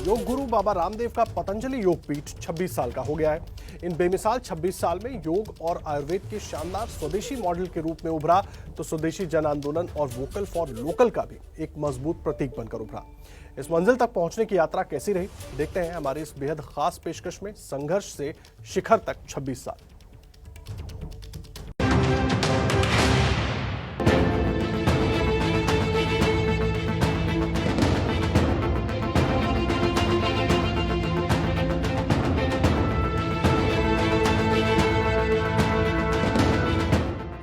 योग गुरु बाबा रामदेव का पतंजलि योग पीठ 26 साल का हो गया है। इन बेमिसाल 26 साल में योग और आयुर्वेद के शानदार स्वदेशी मॉडल के रूप में उभरा तो स्वदेशी जन आंदोलन और वोकल फॉर लोकल का भी एक मजबूत प्रतीक बनकर उभरा। इस मंजिल तक पहुंचने की यात्रा कैसी रही, देखते हैं हमारी इस बेहद खास पेशकश में संघर्ष से शिखर तक 26 साल।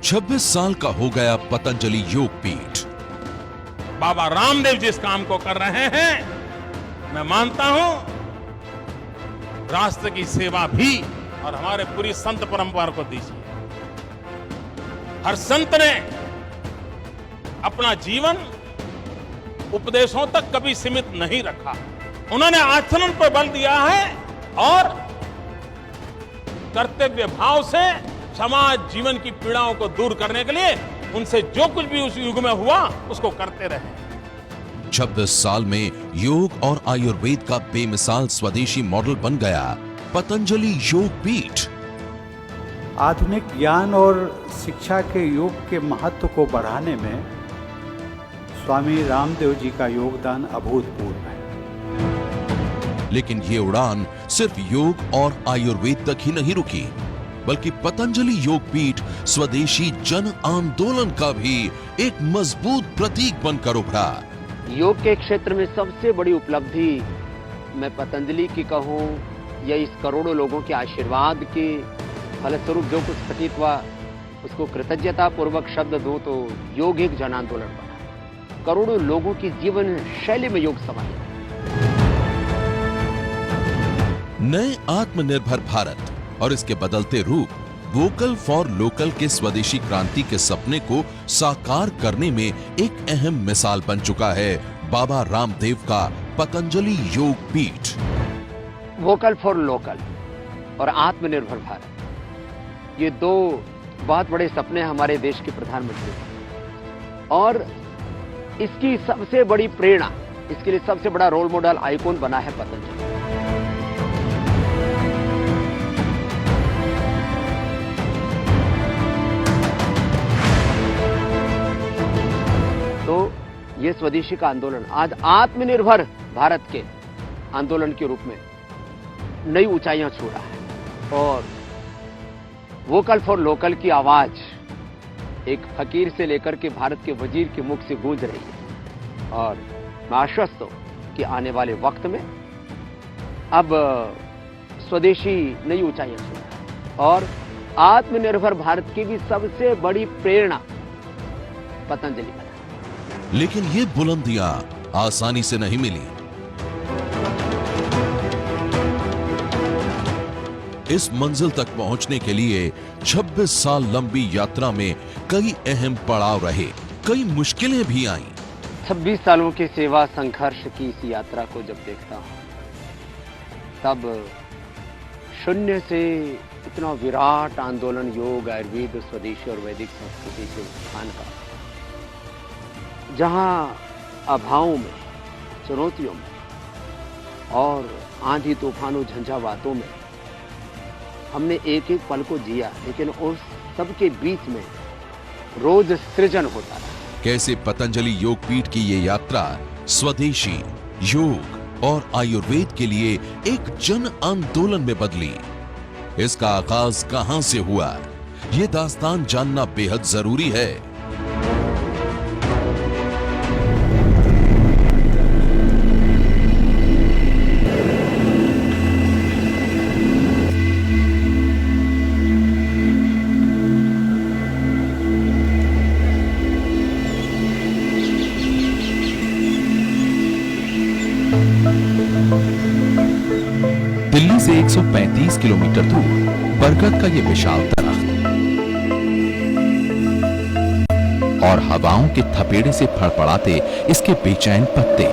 छब्बीस साल का हो गया पतंजलि योग पीठ। बाबा रामदेव जिस काम को कर रहे हैं, मैं मानता हूं राष्ट्र की सेवा भी और हमारे पूरी संत परंपरा को दीजिए। हर संत ने अपना जीवन उपदेशों तक कभी सीमित नहीं रखा। उन्होंने आचरण पर बल दिया है और कर्तव्य भाव से समाज जीवन की पीड़ाओं को दूर करने के लिए उनसे जो कुछ भी उस युग में हुआ उसको करते रहे। 26 साल में योग और आयुर्वेद का बेमिसाल स्वदेशी मॉडल बन गया पतंजलि योग पीठ। आधुनिक ज्ञान और शिक्षा के योग के महत्व को बढ़ाने में स्वामी रामदेव जी का योगदान अभूतपूर्व है। लेकिन ये उड़ान सिर्फ योग और आयुर्वेद तक ही नहीं रुकी, बल्कि पतंजलि योग पीठ स्वदेशी जन आंदोलन का भी एक मजबूत प्रतीक बनकर उभरा। योग के क्षेत्र में सबसे बड़ी उपलब्धि मैं पतंजलि की कहूं या इस करोड़ों लोगों के आशीर्वाद के फलस्वरूप जो कुछ घटित हुआ उसको कृतज्ञता पूर्वक शब्द दूं तो योग एक जन आंदोलन बना। करोड़ों लोगों की जीवन शैली में योग समाया। नए आत्मनिर्भर भारत और इसके बदलते रूप वोकल फॉर लोकल के स्वदेशी क्रांति के सपने को साकार करने में एक अहम मिसाल बन चुका है बाबा रामदेव का पतंजलि योग पीठ। वोकल फॉर लोकल और आत्मनिर्भर भारत, ये दो बहुत बड़े सपने हमारे देश के प्रधानमंत्री हैं और इसकी सबसे बड़ी प्रेरणा, इसके लिए सबसे बड़ा रोल मॉडल आइकॉन बना है पतंजलि। तो ये स्वदेशी का आंदोलन आज आत्मनिर्भर भारत के आंदोलन के रूप में नई ऊंचाइयां छू रहा है और वोकल फॉर लोकल की आवाज एक फकीर से लेकर के भारत के वजीर के मुख से गूंज रही है और मैं आश्वस्त हूं कि आने वाले वक्त में अब स्वदेशी नई ऊंचाइयां छू रहा है और आत्मनिर्भर भारत की भी सबसे बड़ी प्रेरणा पतंजलि का। लेकिन ये बुलंदियां आसानी से नहीं मिली। इस मंजिल तक पहुंचने के लिए 26 साल लंबी यात्रा में कई अहम पड़ाव रहे, कई मुश्किलें भी आईं। 26 सालों की सेवा संघर्ष की इस यात्रा को जब देखता हूं तब शून्य से इतना विराट आंदोलन योग आयुर्वेद स्वदेशी और वैदिक संस्कृति के उत्थान का, जहां अभावों में, चुनौतियों में और आंधी तूफानों झंझावातों में हमने एक एक पल को जिया, लेकिन उस सबके बीच में रोज सृजन होता रहा। कैसे पतंजलि योग पीठ की ये यात्रा स्वदेशी योग और आयुर्वेद के लिए एक जन आंदोलन में बदली, इसका आगाज कहां से हुआ, ये दास्तान जानना बेहद जरूरी है। दिल्ली से 135 किलोमीटर दूर बरगद का ये विशाल दरख्त और हवाओं के थपेड़े से फड़फड़ाते इसके बेचैन पत्ते,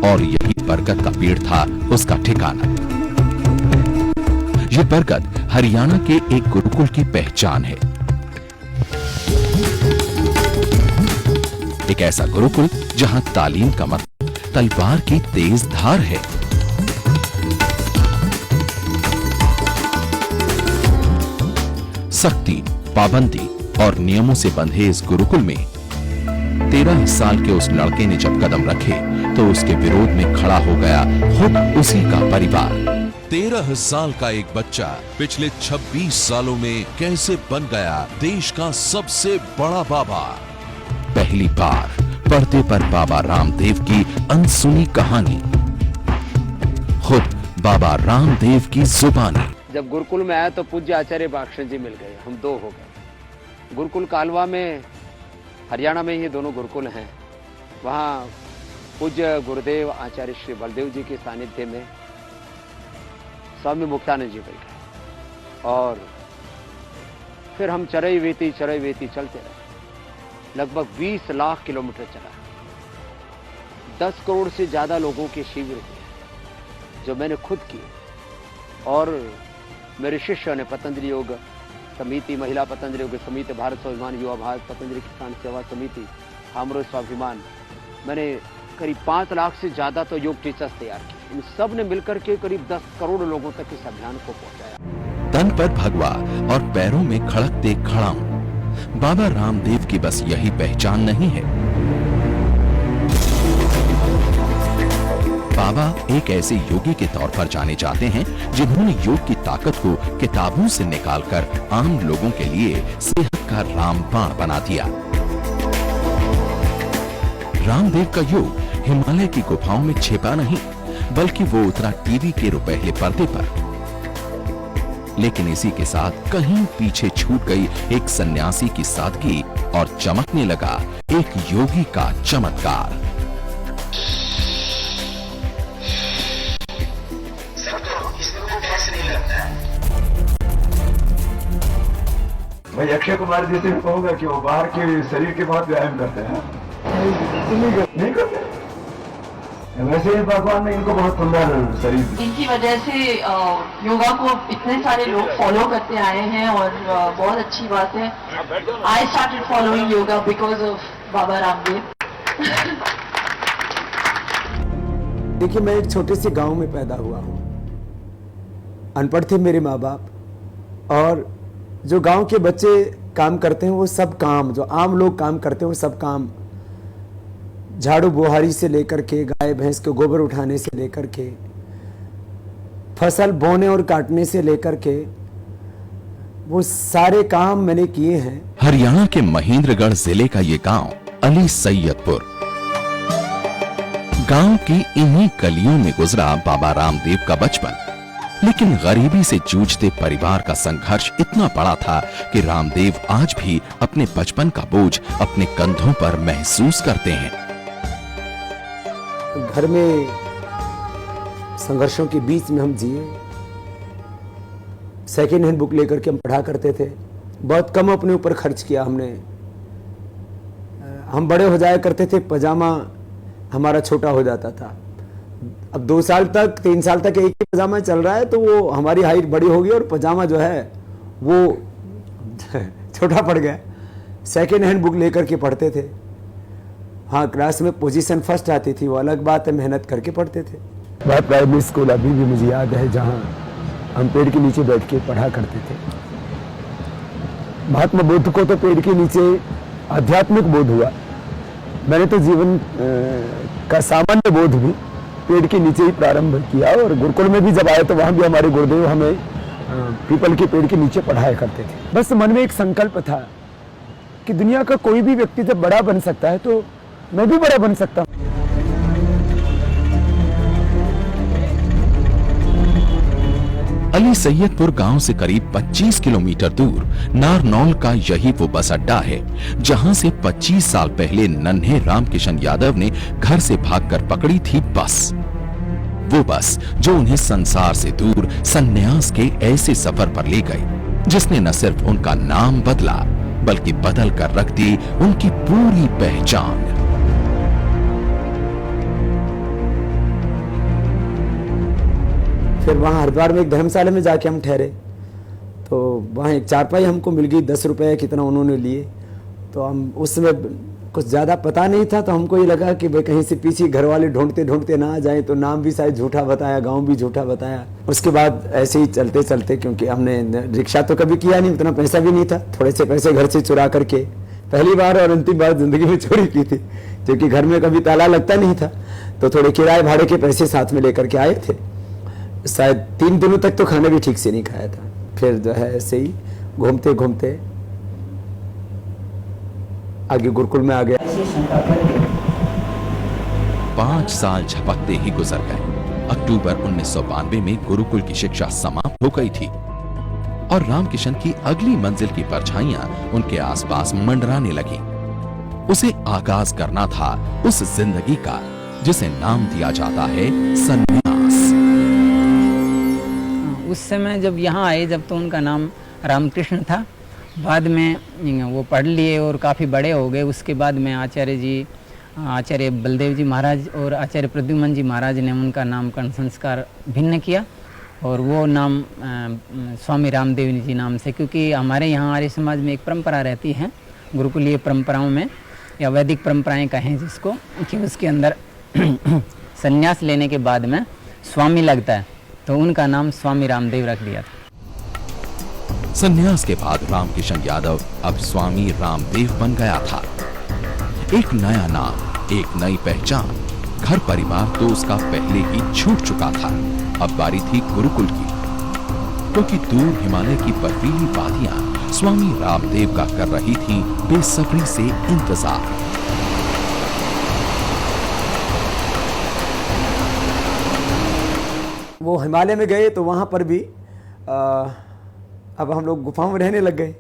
और यही बरगद का पेड़ था उसका ठिकाना। यह बरगद हरियाणा के एक गुरुकुल की पहचान है। एक ऐसा गुरुकुल जहां तालीम का मतलब तलवार की तेज धार है। सख्ती, पाबंदी और नियमों से बंधे इस गुरुकुल में 13 साल के उस लड़के ने जब कदम रखे तो उसके विरोध में खड़ा हो गया खुद उसी का परिवार। 13 साल का एक बच्चा पिछले 26 सालों में कैसे बन गया देश का सबसे बड़ा बाबा। पहली बार पर्दे पर बाबा रामदेव की अनसुनी कहानी, खुद बाबा रामदेव की जुबानी। जब गुरुकुल में आया तो पूज्य आचार्य बाक्षण जी मिल गए, हम दो हो गए। गुरुकुल कालवा में, हरियाणा में ही दोनों गुरुकुल हैं। वहाँ पूज्य गुरुदेव आचार्य श्री बलदेव जी के सानिध्य में स्वामी मुक्तानंद जी मिल गए और फिर हम चरई वेती चलते रहे। लगभग 20 लाख किलोमीटर चला, 10 करोड़ से ज्यादा लोगों के शिविर हुए जो मैंने खुद किए और मेरे शिष्यों ने पतंजलि योग समिति, महिला पतंजलि योग समिति, भारत स्वाभिमान युवा भारत, पतंजलि किसान सेवा समिति, हमरो स्वाभिमान, मैंने करीब 5 लाख से ज्यादा तो योग टीचर्स तैयार किए। इन सब ने मिलकर के करीब 10 करोड़ लोगों तक इस अभियान को पहुंचाया। तन पर भगवा और पैरों में खड़कते खड़ाऊं, बाबा रामदेव की बस यही पहचान नहीं है। बाबा एक ऐसे योगी के तौर पर जाने जाते हैं जिन्होंने योग की ताकत को किताबों से निकालकर आम लोगों के लिए सेहत का रामबाण बना दिया। रामदेव का योग हिमालय की गुफाओं में छिपा नहीं, बल्कि वो उतरा टीवी के रुपहले पर्दे पर। लेकिन इसी के साथ कहीं पीछे छूट गई एक सन्यासी की सादगी और चमकने लगा एक योगी का चमत्कार। भाई अक्षय कुमार जैसे भी कहूंगा कि वो बाहर के शरीर के बहुत व्यायाम करते हैं, नहीं करते। वैसे ही भगवान ने इनको बहुत सुंदर शरीर दिया। इनकी वजह से योगा को इतने सारे लोग फॉलो करते आए हैं और बहुत अच्छी बात है। I started following yoga because of Baba Ramdev. देखिए, मैं एक छोटे से गांव में पैदा हुआ हूँ। अनपढ़ थे मेरे माँ बाप, और जो गांव के बच्चे काम करते हैं वो सब काम, जो आम लोग काम करते हैं वो सब काम, झाड़ू बुहारी से लेकर के, गाय भैंस के गोबर उठाने से लेकर के, फसल बोने और काटने से लेकर के, वो सारे काम मैंने किए हैं। हरियाणा के महेंद्रगढ़ जिले का ये गांव अली सैयदपुर। गांव की इन्हीं गलियों में गुजरा बाबा रामदेव का बचपन। लेकिन गरीबी से जूझते परिवार का संघर्ष इतना बड़ा था कि रामदेव आज भी अपने बचपन का बोझ अपने कंधों पर महसूस करते हैं। घर में संघर्षों के बीच में हम जिए। सेकेंड हैंड बुक लेकर के हम पढ़ा करते थे। बहुत कम अपने ऊपर खर्च किया हमने। हम बड़े हो जाया करते थे, पजामा हमारा छोटा हो जाता था। अब 2 साल तक 3 साल तक एक ही पजामा चल रहा है, तो वो हमारी हाइट बड़ी होगी और पजामा जो है वो छोटा पड़ गया। सेकेंड हैंड बुक लेकर के पढ़ते थे। हाँ, क्लास में पोजीशन फर्स्ट आती थी, वो अलग बात है, मेहनत करके पढ़ते थे। वह प्राइमरी स्कूल अभी भी मुझे याद है जहाँ हम पेड़ के नीचे बैठ के पढ़ा करते थे। महात्मा बुद्ध को तो पेड़ के नीचे आध्यात्मिक बोध हुआ। मैंने तो जीवन का सामान्य बोध भी पेड़ के नीचे ही प्रारंभ किया, और गुरुकुल में भी जब आए तो वहाँ भी हमारे गुरुदेव हमें पीपल के पेड़ के नीचे पढ़ाया करते थे। बस मन में एक संकल्प था कि दुनिया का कोई भी व्यक्ति जब बड़ा बन सकता है तो मैं भी बड़ा बन सकता हूँ। अली सैयदपुर गांव से करीब 25 किलोमीटर दूर नारनौल का यही वो बस अड्डा है जहां से 25 साल पहले नन्हे रामकिशन यादव ने घर से भागकर पकड़ी थी बस। वो बस जो उन्हें संसार से दूर सन्यास के ऐसे सफर पर ले गई जिसने न सिर्फ उनका नाम बदला बल्कि बदल कर रख दी उनकी पूरी पहचान। फिर वहाँ हरिद्वार में एक धर्मशाला में जाके हम ठहरे, तो वहाँ एक चारपाई हमको मिल गई, 10 रुपये कितना उन्होंने लिए। तो हम उस समय कुछ ज़्यादा पता नहीं था, तो हमको ये लगा कि भाई कहीं से पीछे घर वाले ढूंढते ढूंढते ना आ जाए, तो नाम भी शायद झूठा बताया, गांव भी झूठा बताया। उसके बाद ऐसे ही चलते चलते, क्योंकि हमने रिक्शा तो कभी किया नहीं, उतना पैसा भी नहीं था, थोड़े से पैसे घर से चुरा करके पहली बार और अंतिम बार जिंदगी में चोरी की थी, क्योंकि घर में कभी ताला लगता नहीं था। तो थोड़े किराए भाड़े के पैसे साथ में लेकर के आए थे। शायद 3 दिनों तक तो खाना भी ठीक से नहीं खाया था। फिर जो है ऐसे ही घूमते घूमते आगे गुरुकुल में आ गया। 5 साल झपकते ही गुजर गए। अक्टूबर 1992 में गुरुकुल की शिक्षा समाप्त हो गई थी और रामकिशन की अगली मंजिल की परछाइयां उनके आसपास मंडराने लगी। उसे आगाज करना था उस जिंदगी का जिसे नाम दिया जाता है संन्यास। उस समय जब यहाँ आए, जब तो उनका नाम रामकृष्ण था। बाद में वो पढ़ लिए और काफ़ी बड़े हो गए। उसके बाद में आचार्य बलदेव जी महाराज और आचार्य प्रद्युमन जी महाराज ने उनका नामकरण संस्कार भिन्न किया और वो नाम स्वामी रामदेव जी नाम से, क्योंकि हमारे यहाँ आर्य समाज में एक परंपरा रहती है, गुरुकुलीय परंपराओं में या वैदिक परंपराएं कहें जिसको, कि उसके अंदर संन्यास लेने के बाद में स्वामी लगता है, तो उनका नाम स्वामी रामदेव रख दिया था। संन्यास के बाद रामकिशन यादव अब स्वामी रामदेव बन गया था। एक नया नाम, एक नई पहचान। घर परिवार तो उसका पहले ही छूट चुका था, अब बारी थी गुरुकुल की, क्योंकि दूर हिमालय की बर्फीली वादियां स्वामी रामदेव का कर रही थीं बेसब्री से इंतजार। वो हिमालय में गए तो वहां पर भी अब हम लोग गुफाओं में रहने लग गए।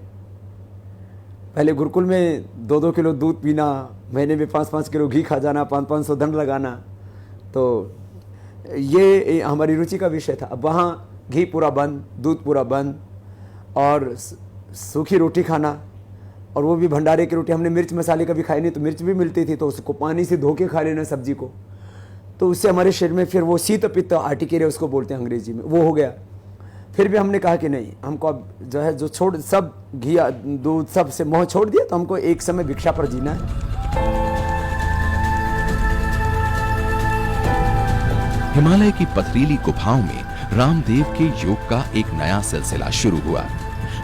पहले गुरुकुल में 2-2 किलो दूध पीना, महीने में 5-5 किलो घी खा जाना, 500-500 दंड लगाना, तो ये हमारी रुचि का विषय था। अब वहाँ घी पूरा बंद, दूध पूरा बंद और सूखी रोटी खाना, और वो भी भंडारे की रोटी। हमने मिर्च मसाले कभी खाई नहीं, तो मिर्च भी मिलती थी तो उसको पानी से धो के खा लेना सब्जी को, तो उससे हमारे शरीर में फिर वो शीत पित्त आर्टिकेरिया उसको बोलते हैं अंग्रेजी में, वो हो गया। फिर भी हमने कहा कि नहीं, हमको अब जो है जो छोड़ सब घी दूध सब से मोह छोड़ दिया, तो हमको एक समय भिक्षा पर जीना है। हिमालय की पथरीली गुफाओं में रामदेव के योग का एक नया सिलसिला शुरू हुआ।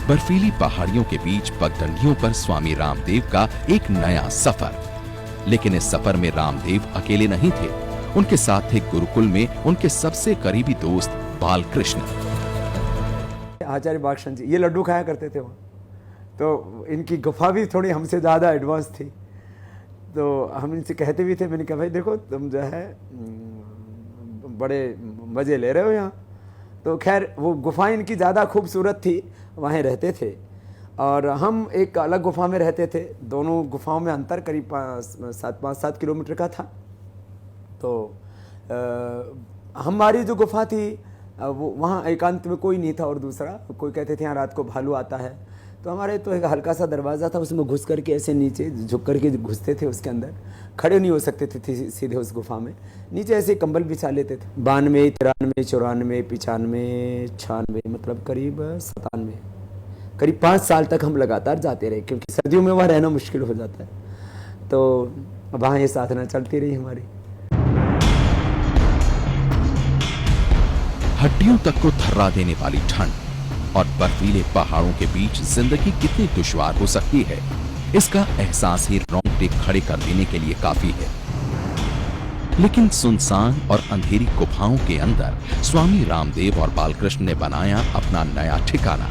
बर्फीली पहाड़ियों के बीच पगडंडियों पर स्वामी रामदेव का एक नया सफर। लेकिन इस सफर में रामदेव अकेले नहीं थे, उनके साथ थे गुरुकुल में उनके सबसे करीबी दोस्त बालकृष्ण। आचार्य बालकृष्ण जी ये लड्डू खाया करते थे वहाँ, तो इनकी गुफा भी थोड़ी हमसे ज़्यादा एडवांस थी, तो हम इनसे कहते भी थे। मैंने कहा भाई देखो तुम जो है बड़े मज़े ले रहे हो यहाँ। तो खैर वो गुफाएं इनकी ज़्यादा खूबसूरत थी, वहाँ रहते थे और हम एक अलग गुफा में रहते थे। दोनों गुफाओं में अंतर करीब 5-7 किलोमीटर का था। तो हमारी जो गुफा थी वो वहाँ एकांत में कोई नहीं था, और दूसरा कोई कहते थे यहाँ रात को भालू आता है, तो हमारे तो एक हल्का सा दरवाज़ा था, उसमें घुस करके ऐसे नीचे झुक करके घुसते थे। उसके अंदर खड़े नहीं हो सकते थे सीधे उस गुफा में, नीचे ऐसे कंबल बिछा लेते थे। 92, 93, 94, 95, 96, मतलब करीब 97, करीब 5 साल तक हम लगातार जाते रहे, क्योंकि सर्दियों में वहाँ रहना मुश्किल हो जाता है। तो वहाँ ये साधना चलती रही हमारी। हड्डियों तक को थर्रा देने वाली ठंड और बर्फीले पहाड़ों के बीच जिंदगी कितनी दुश्वार हो सकती है, इसका एहसास ही रोंगटे खड़े कर देने के लिए काफी है। लेकिन सुनसान और अंधेरी गुफाओं के अंदर स्वामी रामदेव और बालकृष्ण ने बनाया अपना नया ठिकाना।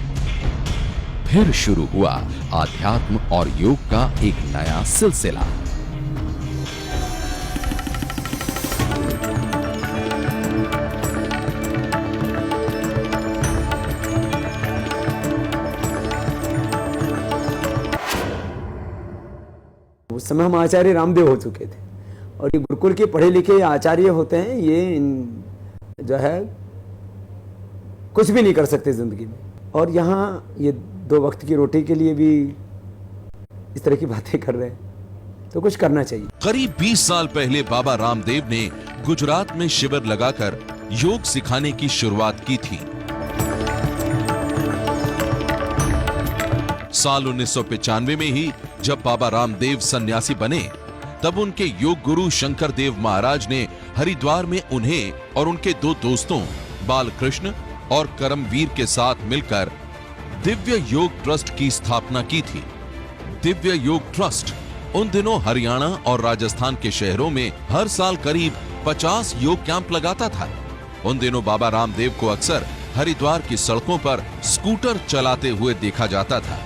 फिर शुरू हुआ आध्यात्म और योग का एक नया सिलसिला। उस समय हम आचार्य रामदेव हो चुके थे, और ये गुरुकुल के पढ़े लिखे आचार्य होते हैं, ये जो है कुछ भी नहीं कर सकते जिंदगी में। और यहाँ ये 2 वक्त की रोटी के लिए भी इस तरह की बातें कर रहे हैं, तो कुछ करना चाहिए। करीब 20 साल पहले बाबा रामदेव ने गुजरात में शिविर लगाकर योग सिखाने की शुरुआत की थी। साल 1995 में ही जब बाबा रामदेव सन्यासी बने, तब उनके योग गुरु शंकर देव महाराज ने हरिद्वार में उन्हें और उनके दो दोस्तों बालकृष्ण और करमवीर के साथ मिलकर दिव्य योग ट्रस्ट की स्थापना की थी। दिव्य योग ट्रस्ट उन दिनों हरियाणा और राजस्थान के शहरों में हर साल करीब 50 योग कैंप लगाता था। उन दिनों बाबा रामदेव को अक्सर हरिद्वार की सड़कों पर स्कूटर चलाते हुए देखा जाता था।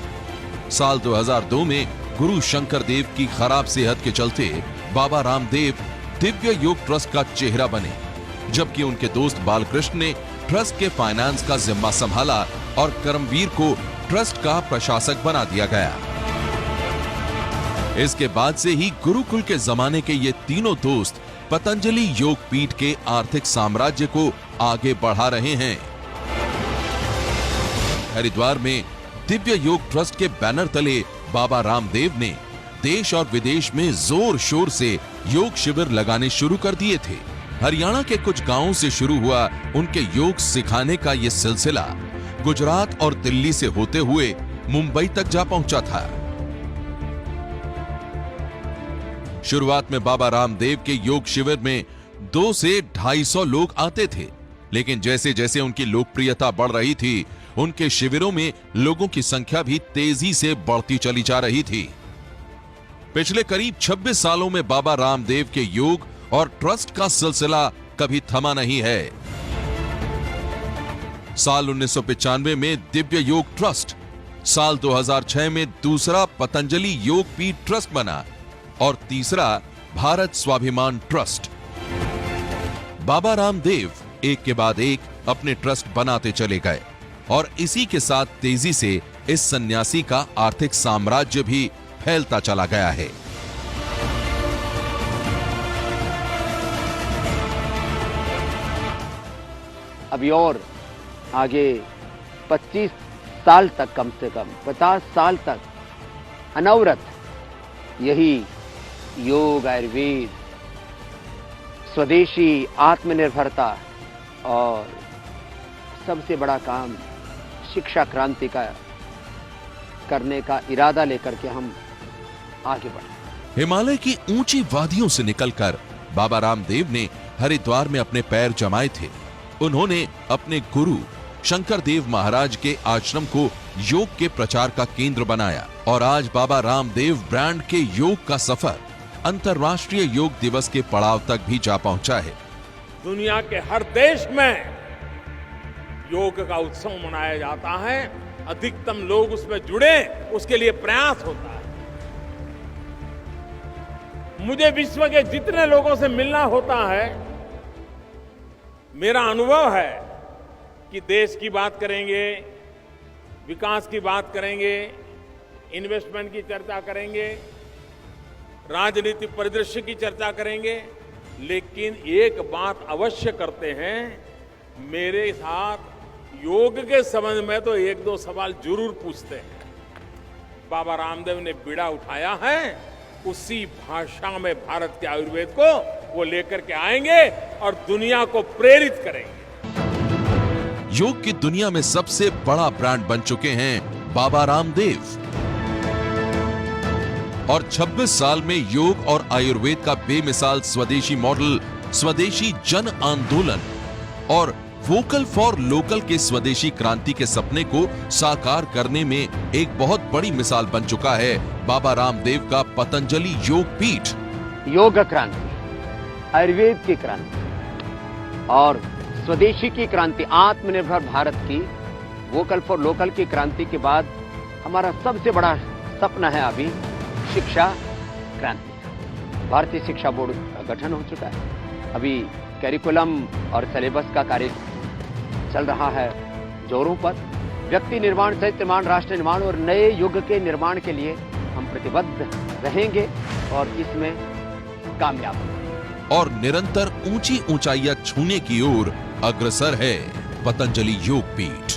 साल 2002 में गुरु शंकर देव की खराब सेहत के चलते बाबा रामदेव दिव्य योग ट्रस्ट का चेहरा बने, जबकि उनके दोस्त बालकृष्ण ने ट्रस्ट के फाइनेंस का जिम्मा संभाला और करमवीर को ट्रस्ट का प्रशासक बना दिया गया। इसके बाद से ही गुरुकुल के जमाने के ये तीनों दोस्त पतंजलि योग पीठ के आर्थिक साम्राज्य को आगे बढ़ा रहे हैं। हरिद्वार में दिव्य योग ट्रस्ट के बैनर तले बाबा रामदेव ने देश और विदेश में जोर शोर से योग शिविर लगाने शुरू कर दिए थे। हरियाणा के कुछ गांवों से शुरू हुआ उनके योग सिखाने का यह सिलसिला गुजरात और दिल्ली से होते हुए मुंबई तक जा पहुंचा था। शुरुआत में बाबा रामदेव के योग शिविर में 200 से 250 लोग आते थे, लेकिन जैसे जैसे उनकी लोकप्रियता बढ़ रही थी, उनके शिविरों में लोगों की संख्या भी तेजी से बढ़ती चली जा रही थी। पिछले करीब 26 सालों में बाबा रामदेव के योग और ट्रस्ट का सिलसिला कभी थमा नहीं है। साल 1995 में दिव्य योग ट्रस्ट, साल 2006 में दूसरा पतंजलि योग पीठ ट्रस्ट बना और तीसरा भारत स्वाभिमान ट्रस्ट। बाबा रामदेव एक के बाद एक अपने ट्रस्ट बनाते चले गए और इसी के साथ तेजी से इस सन्यासी का आर्थिक साम्राज्य भी फैलता चला गया है। अभी और आगे 25 साल तक, कम से कम 50 साल तक अनवरत यही योग, आयुर्वेद, स्वदेशी आत्मनिर्भरता और सबसे बड़ा काम शिक्षा क्रांति का करने का इरादा लेकर के हम आगे बढ़े। हिमालय की ऊंची वादियों से निकलकर बाबा रामदेव ने हरिद्वार में अपने पैर जमाए थे। उन्होंने अपने गुरु शंकर देव महाराज के आश्रम को योग के प्रचार का केंद्र बनाया और आज बाबा रामदेव ब्रांड के योग का सफर अंतर्राष्ट्रीय योग दिवस के पड़ाव तक भी जा पहुंचा है। दुनिया के हर देश में योग का उत्सव मनाया जाता है, अधिकतम लोग उसमें जुड़े, उसके लिए प्रयास होता है। मुझे विश्व के जितने लोगों से मिलना होता है, मेरा अनुभव है कि देश की बात करेंगे, विकास की बात करेंगे, इन्वेस्टमेंट की चर्चा करेंगे, राजनीतिक परिदृश्य की चर्चा करेंगे, लेकिन एक बात अवश्य करते हैं, मेरे साथ योग के संबंध में तो एक दो सवाल जरूर पूछते हैं। बाबा रामदेव ने बीड़ा उठाया है, उसी भाषा में भारत के आयुर्वेद को वो लेकर के आएंगे और दुनिया को प्रेरित करेंगे। योग की दुनिया में सबसे बड़ा ब्रांड बन चुके हैं बाबा रामदेव और 26 साल में योग और आयुर्वेद का बेमिसाल स्वदेशी मॉडल, स्वदेशी जन आंदोलन और वोकल फॉर लोकल के स्वदेशी क्रांति के सपने को साकार करने में एक बहुत बड़ी मिसाल बन चुका है बाबा रामदेव का पतंजलि योग पीठ। योग क्रांति, आयुर्वेद की क्रांति और स्वदेशी की क्रांति, आत्मनिर्भर भारत की, वोकल फॉर लोकल की क्रांति के बाद हमारा सबसे बड़ा सपना है अभी शिक्षा क्रांति। भारतीय शिक्षा बोर्ड का गठन हो चुका है। अभी कैरिकुलम और सिलेबस का कार्य चल रहा है जोरों पर। व्यक्ति निर्माण, साहित्य निर्माण, राष्ट्र निर्माण और नए युग के निर्माण के लिए हम प्रतिबद्ध रहेंगे और इसमें कामयाब होंगे। और निरंतर ऊंची ऊंचाइयां छूने की ओर अग्रसर है पतंजलि योग पीठ।